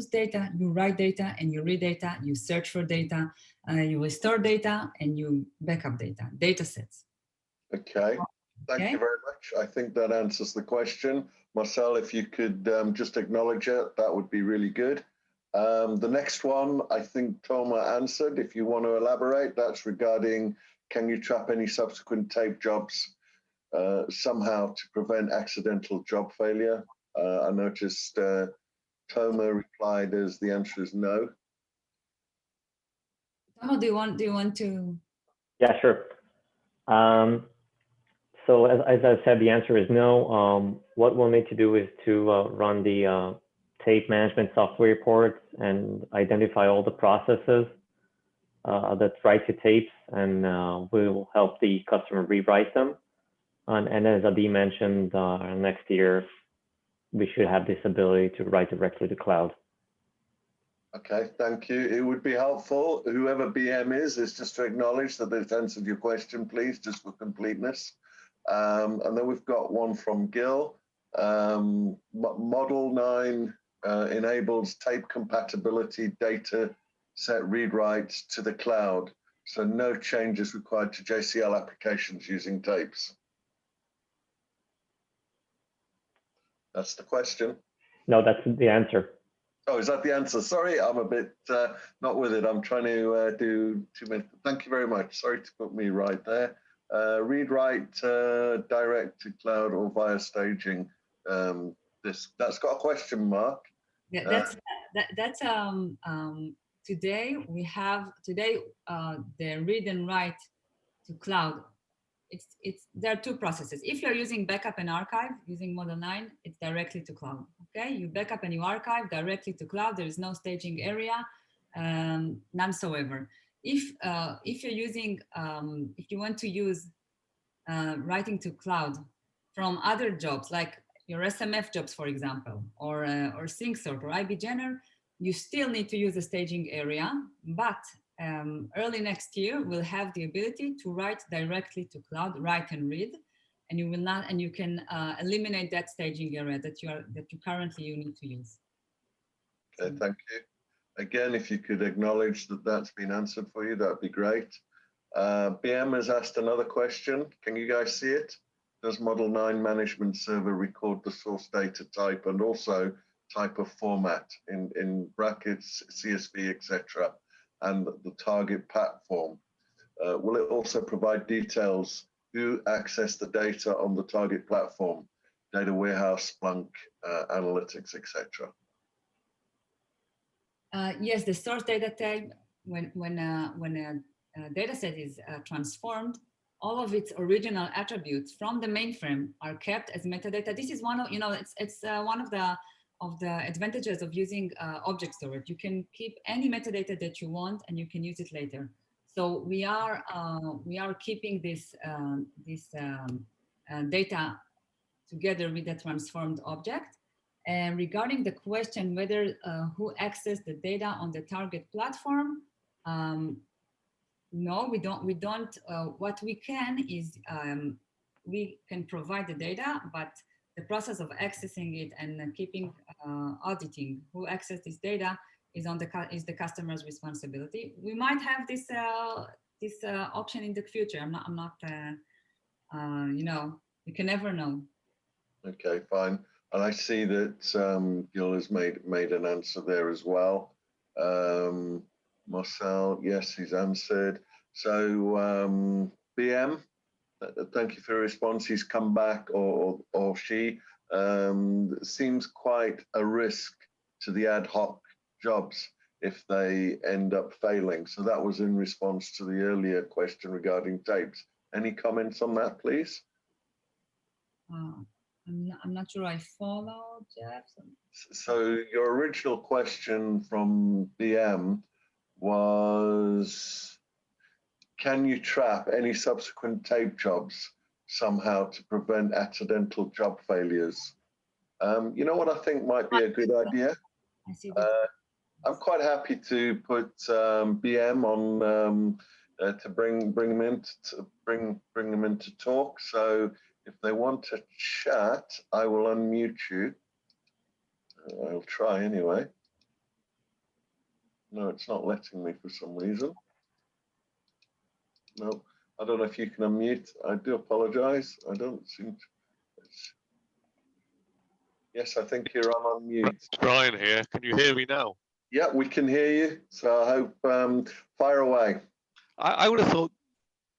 data, you write data and you read data, you search for data, you restore data and you backup data sets. Okay. Thank you very much. I think that answers the question. Marcel, if you could just acknowledge it, that would be really good. The next one, I think Toma answered. If you want to elaborate, that's regarding, can you trap any subsequent tape jobs somehow to prevent accidental job failure? I noticed Toma replied as the answer is no. Tomo, do you want to? Yeah, sure. So as I said, the answer is no. What we'll need to do is to run the tape management software reports and identify all the processes that write to tapes, and we'll help the customer rewrite them. And as Adi mentioned, next year, we should have this ability to write directly to cloud. Okay, thank you. It would be helpful, whoever BM is just to acknowledge that they've answered your question, please, just for completeness. And then we've got one from Gil. Model 9 enables tape compatibility data set read writes to the cloud. So no changes required to JCL applications using tapes. That's the question. No, that's the answer. Oh, is that the answer? Sorry, I'm a bit not with it. I'm trying to do too many. Thank you very much. Sorry to put me right there. Read write direct to cloud or via staging. That's got a question mark. Yeah, that's today we have the read and write to cloud. There are two processes. If you're using backup and archive using Model 9, it's directly to cloud. Okay, you backup and you archive directly to cloud. There is no staging area, none whatsoever. If you're using, if you want to use writing to cloud from other jobs like your SMF jobs, for example, or SyncSort or IBGener, you still need to use a staging area, but early next year we'll have the ability to write directly to cloud, write and read, and you can eliminate that staging area that you currently need to use. Okay, thank you. Again, if you could acknowledge that that's been answered for you, that'd be great. BM has asked another question. Can you guys see it? Does Model 9 management server record the source data type and also type of format in brackets, CSV, etc., and the target platform? Will it also provide details who access the data on the target platform, data warehouse, Splunk, analytics, etc.? Yes, the source data type, when a data set is transformed, all of its original attributes from the mainframe are kept as metadata. This is one of, it's one of the advantages of using object storage. You can keep any metadata that you want and you can use it later. So we are keeping this data together with the transformed object. And regarding the question whether who accessed the data on the target platform, no, we don't. What we can is we can provide the data, but the process of accessing it and keeping auditing who accessed this data is the customer's responsibility. We might have this option in the future. I'm not. You can never know. Okay, fine. And I see that Gil has made an answer there as well. Marcel, yes, he's answered. So BM, thank you for your response. He's come back, or she. Seems quite a risk to the ad hoc jobs if they end up failing. So that was in response to the earlier question regarding tapes. Any comments on that, please? I'm not sure I follow, Jeff. So your original question from BM was, can you trap any subsequent tape jobs somehow to prevent accidental job failures? You know what I think might be a good idea? I see that. I'm quite happy to put BM on to bring them in to talk. So if they want to chat, I will unmute you. I'll try anyway. No, it's not letting me for some reason. No, I don't know if you can unmute. I do apologize. I don't seem to. Yes, I think you're on unmute. Brian here. Can you hear me now? Yeah, we can hear you. So I hope, fire away. I would have thought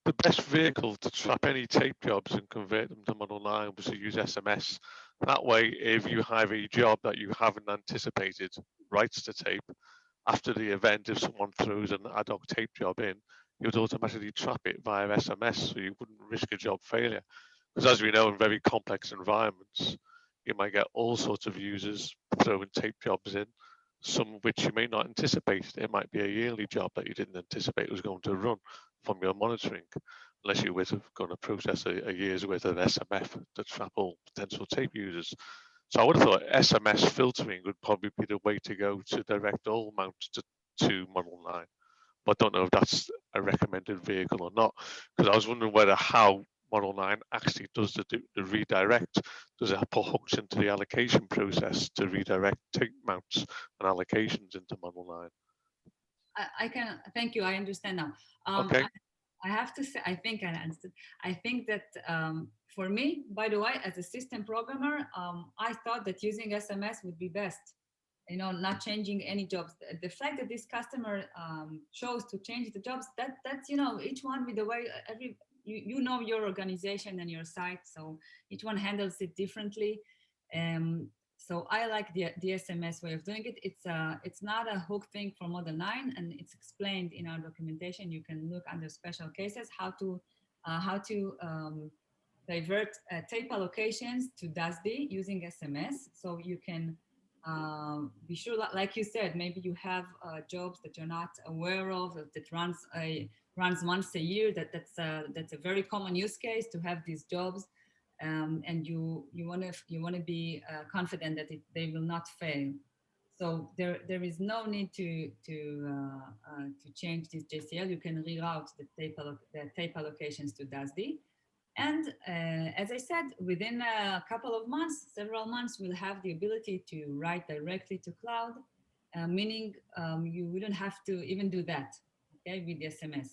the best vehicle to trap any tape jobs and convert them to Model 9 was to use SMS. That way, if you have a job that you haven't anticipated writes to tape, after the event, if someone throws an ad hoc tape job in, you would automatically trap it via SMS, so you wouldn't risk a job failure. Because as we know, in very complex environments, you might get all sorts of users throwing tape jobs in, some of which you may not anticipate. It might be a yearly job that you didn't anticipate was going to run from your monitoring, unless you were going to process a year's worth of SMF to trap all potential tape users. So I would have thought SMS filtering would probably be the way to go to direct all mounts to Model 9. But I don't know if that's a recommended vehicle or not, because I was wondering whether how Model 9 actually does the redirect. Does it put hooks into the allocation process to redirect tape mounts and allocations into Model 9? I can, thank you, I understand now. Okay. I have to say, I think I understood. I think that for me, by the way, as a system programmer, I thought that using SMS would be best. You know, not changing any jobs. The fact that this customer chose to change the jobs, that's, you know, each one with the way you know your organization and your site, so each one handles it differently. So I like the SMS way of doing it. It's not a hook thing for Model 9, and it's explained in our documentation. You can look under special cases how to divert tape allocations to DASD using SMS. So you can be sure, like you said, maybe you have jobs that you're not aware of that runs once a year. That's a very common use case to have these jobs. And you want to be confident that they will not fail. So there is no need to change this JCL. You can reroute the tape allocations to DASD. And as I said, within a couple of months, several months, we'll have the ability to write directly to cloud, meaning you wouldn't have to even do that, okay, with the SMS.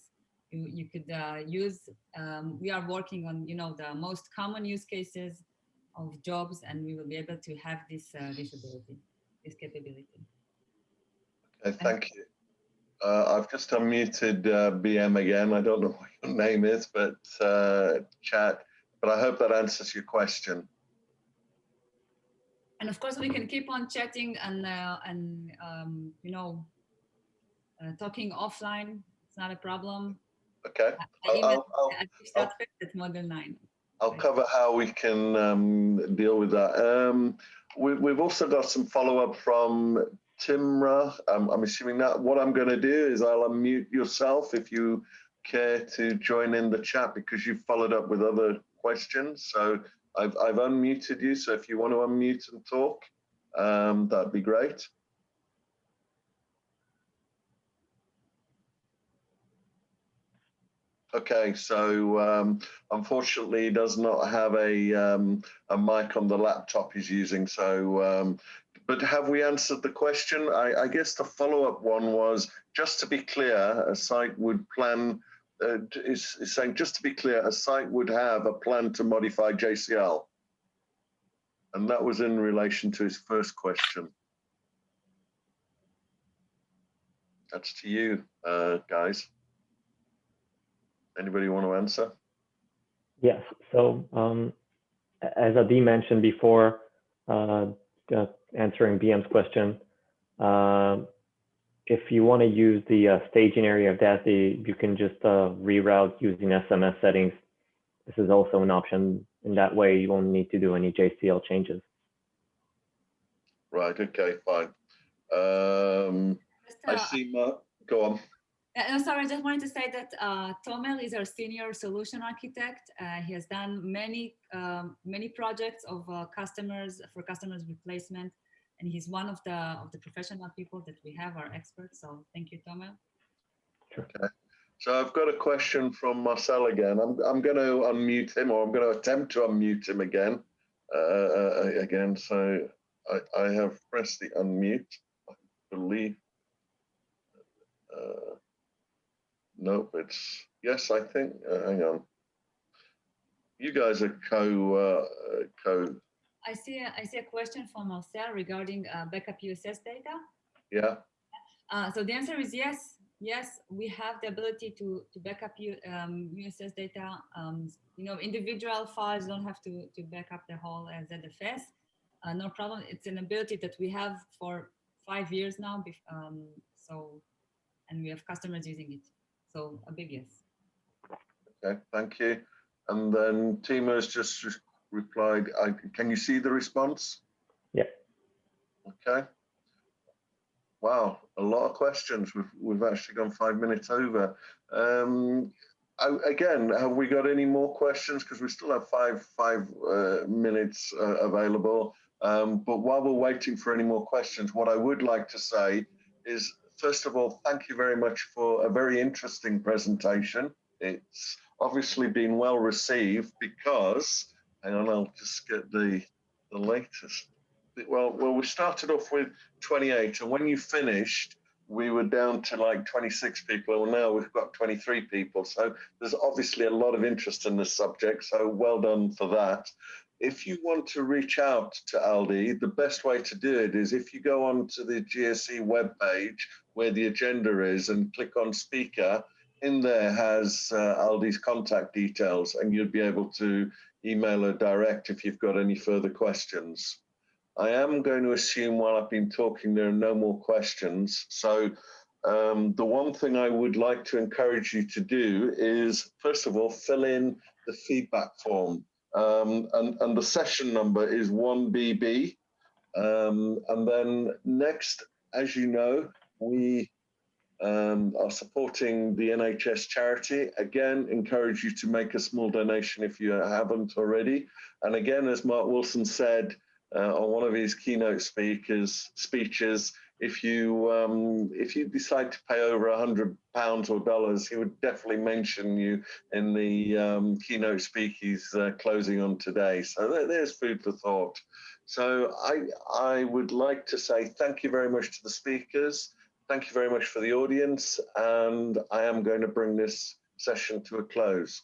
You could use, we are working on, you know, the most common use cases of jobs, and we will be able to have this ability, this capability. Okay, thank you. I've just unmuted BM again. I don't know what your name is, but chat. But I hope that answers your question. And of course, we can keep on chatting and you know, talking offline. It's not a problem. Okay. At Model 9. I'll cover how we can deal with that. We've also got some follow-up from Timra. I'm assuming that what I'm going to do is I'll unmute yourself if you care to join in the chat, because you've followed up with other questions. So I've unmuted you. So if you want to unmute and talk, that'd be great. Okay, so unfortunately, he does not have a mic on the laptop he's using. So, but have we answered the question? I guess the follow-up one was, just to be clear, a site would plan, is saying, just to be clear, a site would have a plan to modify JCL. And that was in relation to his first question. That's to you, guys. Anybody want to answer? Yes. So as Adi mentioned before, answering BM's question, if you want to use the staging area of DASD, you can just reroute using SMS settings. This is also an option. In that way, you won't need to do any JCL changes. Right. Okay. Fine. I see. Go on. No, sorry, I just wanted to say that Tomer is our senior solution architect. He has done many projects of customers replacement, and he's one of the professional people that we have, our experts. So thank you, Tomer. Okay. So I've got a question from Marcel again. I'm going to unmute him, or I'm going to attempt to unmute him again. So I have pressed the unmute, I believe. Nope, it's yes, I think. Hang on. You guys are co. I see a question from Marcel regarding backup USS data. Yeah. So the answer is yes. Yes, we have the ability to back up USS data. Individual files don't have to back up the whole ZFS. No problem. It's an ability that we have for 5 years now. And we have customers using it. So a big yes. Okay, thank you. And then Timo's just replied, can you see the response? Yeah. Okay. Wow, a lot of questions. We've actually gone 5 minutes over. Again, have we got any more questions? Because we still have five minutes available. But while we're waiting for any more questions, what I would like to say is, first of all, thank you very much for a very interesting presentation. It's obviously been well received because, hang on, I'll just get the latest. Well, we started off with 28, and when you finished, we were down to like 26 people. Well, now we've got 23 people. So there's obviously a lot of interest in this subject. So well done for that. If you want to reach out to Aldi, the best way to do it is if you go on to the GSE webpage where the agenda is and click on speaker, in there has Aldi's contact details, and you'll be able to email her direct if you've got any further questions. I am going to assume while I've been talking, there are no more questions. So the one thing I would like to encourage you to do is, first of all, fill in the feedback form. And the session number is 1BB. And then next, as you know, we are supporting the NHS charity. Again, encourage you to make a small donation if you haven't already. And again, as Mark Wilson said, on one of his keynote speeches, if you decide to pay over £100 or dollars, he would definitely mention you in the keynote speak he's closing on today. So there's food for thought. So I would like to say thank you very much to the speakers. Thank you very much for the audience, and I am going to bring this session to a close.